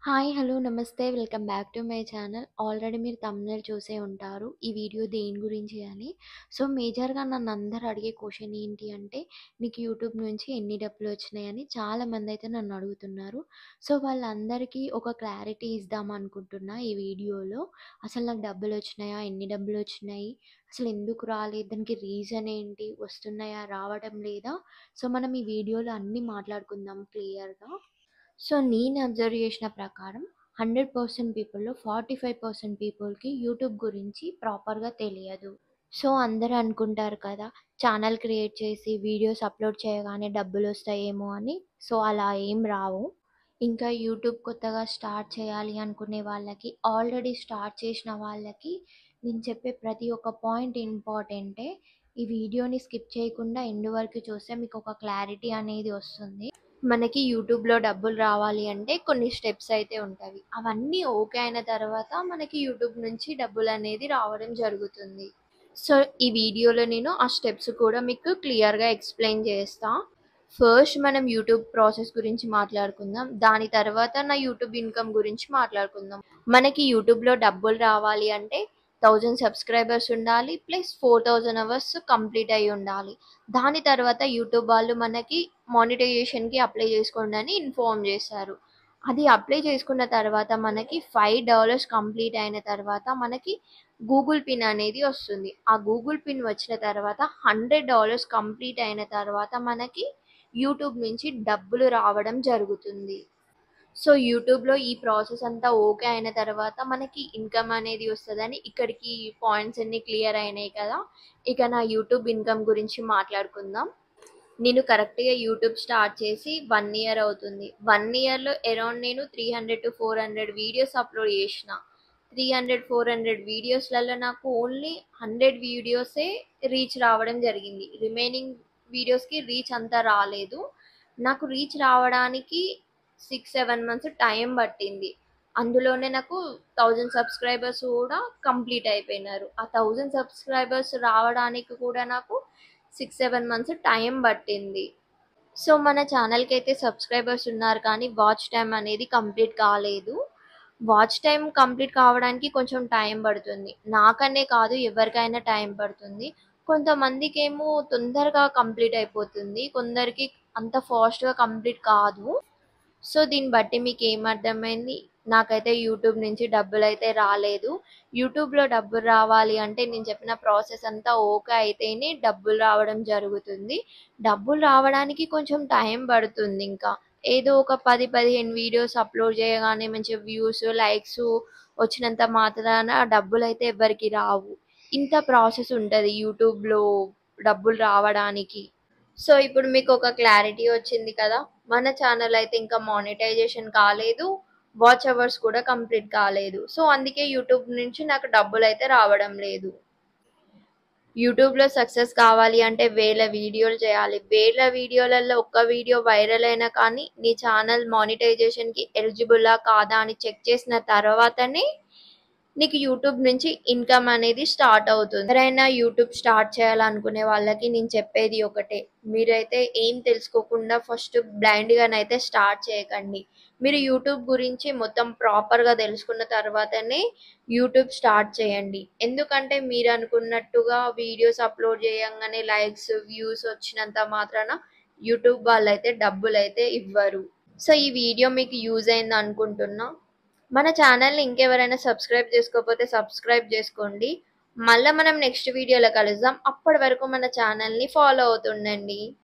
Hi! Hello! నమస్తే. Welcome back to my channel. Already మీరు thumbnail చూసే ఉంటారు. ఈ వీడియో దేని గురించి అని. సో, మేజర్‌గా నన్నందరూ అడిగే క్వెషన్ ఏంటి అంటే, "నీకు యూట్యూబ్ నుంచి ఎన్ని డబ్బులొచ్చినాయని?" చాలామందైతే నన్నడుగుతున్నారు. సో, వాళ్ళందరికీ ఒక క్లారిటీ ఇద్దామనుకుంటున్నా ఈ వీడియోలో. అసలు నాకు డబ్బులొచ్చినాయా? ఎన్ని డబ్బులొచ్చినాయి? అసలెందుకు రాలేదు? దానికి రీజన్ ఏంటి? వస్తున్నాయా? రావడం లేదా? సో, మనం ఈ వీడియోలో అన్నీ మాట్లాడుకుందాం క్లియర్‌గా. సో, నేను అబ్జర్వ్ చేసిన ప్రకారం 100% పీపుల్‌లో 45% పీపుల్‌కి యూట్యూబ్ గురించి ప్రాపర్‌గా తెలియదు. సో, అందరూ అనుకుంటారు కదా! ఛానెల్ క్రియేట్ చేసి వీడియోస్ అప్‌లోడ్ చేయగానే డబ్బులొస్తాయేమో అని. సో, అలా ఏం రావు. ఇంకా యూట్యూబ్ కొత్తగా స్టార్ట్ చేయాలి అనుకునే వాళ్ళకి, ఆల్రెడీ స్టార్ట్ చేసిన వాళ్ళకి నేను చెప్పే ప్రతి ఒక్క పాయింట్ ఇంపార్టెంటే. ఈ వీడియోని స్కిప్ చేయకుండా ఎండ్ వరకు చూస్తే మీకొక క్లారిటీ అనేది వస్తుంది. మనకి యూట్యూబ్‌లో డబ్బులు రావాలి అంటే కొన్ని స్టెప్స్ అయితే ఉంటవి. అవన్నీ ఓకే అయిన తర్వాత మనకి యూట్యూబ్ నుంచి డబ్బులనేది రావడం జరుగుతుంది. సో, ఈ వీడియోలో నేను ఆ స్టెప్స్ కూడా మీకు క్లియర్‌గా ఎక్స్‌ప్లెయిన్ చేస్తా. ఫస్ట్ మనం యూట్యూబ్ ప్రాసెస్ గురించి మాట్లాడుకుందాం. దాని తర్వాత నా యూట్యూబ్ ఇన్‌కమ్ గురించి మాట్లాడుకుందాం. మనకి యూట్యూబ్‌లో డబ్బులు రావాలి అంటే 1000 సబ్స్క్రైబర్స్ ఉండాలి. ప్లస్ 4000 అవర్స్ కంప్లీట్ అయ్యి ఉండాలి. దాని తర్వాత యూట్యూబ్ వాళ్ళు మనకి మానిటైజేషన్‌కి అప్లై చేసుకోండి అని ఇన్ఫార్మ్ చేశారు. అది అప్లై చేసుకున్న తర్వాత మనకి $5 కంప్లీట్ అయిన తర్వాత మనకి గూగుల్ పిన్ అనేది వస్తుంది. ఆ గూగుల్ పిన్ వచ్చిన తర్వాత $100 కంప్లీట్ అయిన తర్వాత మనకి యూట్యూబ్ నుంచి డబ్బులు రావడం జరుగుతుంది. సో, యూట్యూబ్‌లో ఈ ప్రాసెస్ అంతా ఓకే అయిన తర్వాత మనకి ఇన్‌కమ్ అనేది వస్తదని ఇక్కడికి పాయింట్స్ అన్నీ క్లియర్ అయినాయి కదా! ఇక నా యూట్యూబ్ ఇన్‌కమ్ గురించి మాట్లాడుకుందాం. నేను కరెక్ట్‌గా యూట్యూబ్ స్టార్ట్ చేసి 1 ఇయర్ అవుతుంది. 1 ఇయర్‌లో అరౌండ్ నేను 300-400 వీడియోస్ అప్‌లోడ్ చేసిన. 300, 400 వీడియోస్‌లలో నాకు ఓన్లీ 100 వీడియోసే రీచ్ రావడం జరిగింది. రిమైనింగ్ వీడియోస్‌కి రీచ్ అంత రాలేదు. నాకు రీచ్ రావడానికి 6, 7 మంత్స్ టైం పట్టింది. అందులోనే నాకు 1000 సబ్స్క్రైబర్స్ కూడా కంప్లీట్ అయిపోయినారు. ఆ 1000 సబ్స్క్రైబర్స్ రావడానికి కూడా నాకు 6, 7 మంత్స్ టైం పట్టింది. సో, మన ఛానల్‌కైతే సబ్స్క్రైబర్స్ ఉన్నారు కానీ వాచ్ టైమ్ అనేది కంప్లీట్ కాలేదు. వాచ్ టైమ్ కంప్లీట్ కావడానికి కొంచెం టైం పడుతుంది. నాకనే కాదు ఎవరికైనా టైం పడుతుంది. కొంతమందికేమో తొందరగా కంప్లీట్ అయిపోతుంది. కొందరికి అంత ఫాస్ట్‌గా కంప్లీట్ కాదు. సో, దీన్ని బట్టి మీకేమర్థమైంది? నాకైతే యూట్యూబ్ నుంచి డబ్బులైతే రాలేదు. యూట్యూబ్‌లో డబ్బులు రావాలి అంటే నేను చెప్పిన ప్రాసెస్ అంతా ఓకే అయితేనే డబ్బులు రావడం జరుగుతుంది. డబ్బులు రావడానికి కొంచెం టైం పడుతుందింకా. ఏదో ఒక 10, 15 వీడియోస్ అప్‌లోడ్ చేయగానే మంచిగా వ్యూస్, లైక్స్ వచ్చినంత మాత్రాన డబ్బులైతే ఎవ్వరికీ రావు. ఇంత ప్రాసెస్ ఉంటది యూట్యూబ్‌లో డబ్బులు రావడానికి. సో, ఇప్పుడు మీకొక క్లారిటీ వచ్చింది కదా! మన ఛానల్ అయితే ఇంకా మానిటైజేషన్ కాలేదు. వాచ్ అవర్స్ కూడా కంప్లీట్ కాలేదు. సో, అందుకే యూట్యూబ్ నుంచి నాకు డబ్బులైతే రావడం లేదు. యూట్యూబ్‌లో సక్సెస్ కావాలి అంటే వేల వీడియోలు చేయాలి. వేల వీడియోలలో ఒక్క వీడియో వైరల్ అయినా కానీ నీ ఛానల్ మానిటైజేషన్‌కి ఎలిజిబులా కాదా అని చెక్ చేసిన తర్వాతనే నీకు యూట్యూబ్ నుంచి ఇన్‌కమ్ అనేది స్టార్ట్ అవుతుంది. ఎవరైనా యూట్యూబ్ స్టార్ట్ చేయాలనుకునే వాళ్ళకి నేను చెప్పేది ఒకటే. మీరైతే ఏం తెలుసుకోకుండా ఫస్ట్ బ్లైండ్‌గానైతే స్టార్ట్ చేయకండి. మీరు యూట్యూబ్ గురించి మొత్తం ప్రాపర్‌గా తెలుసుకున్న తర్వాతనే యూట్యూబ్ స్టార్ట్ చేయండి. ఎందుకంటే మీరనుకున్నట్టుగా వీడియోస్ అప్‌లోడ్ చేయంగానే లైక్స్, వ్యూస్ వచ్చినంత మాత్రాన యూట్యూబ్ వాళ్ళైతే డబ్బులైతే ఇవ్వరు. సో, ఈ వీడియో మీకు యూజ్ అయిందనుకుంటున్నా. మన ఛానల్‌ని ఇంకెవరైనా సబ్స్క్రైబ్ చేసుకోకపోతే సబ్స్క్రైబ్ చేసుకోండి. మళ్ళా మనం నెక్స్ట్ వీడియోలో కలుద్దాం. అప్పటి వరకు మన ఛానల్‌ని ఫాలో అవుతుండండి.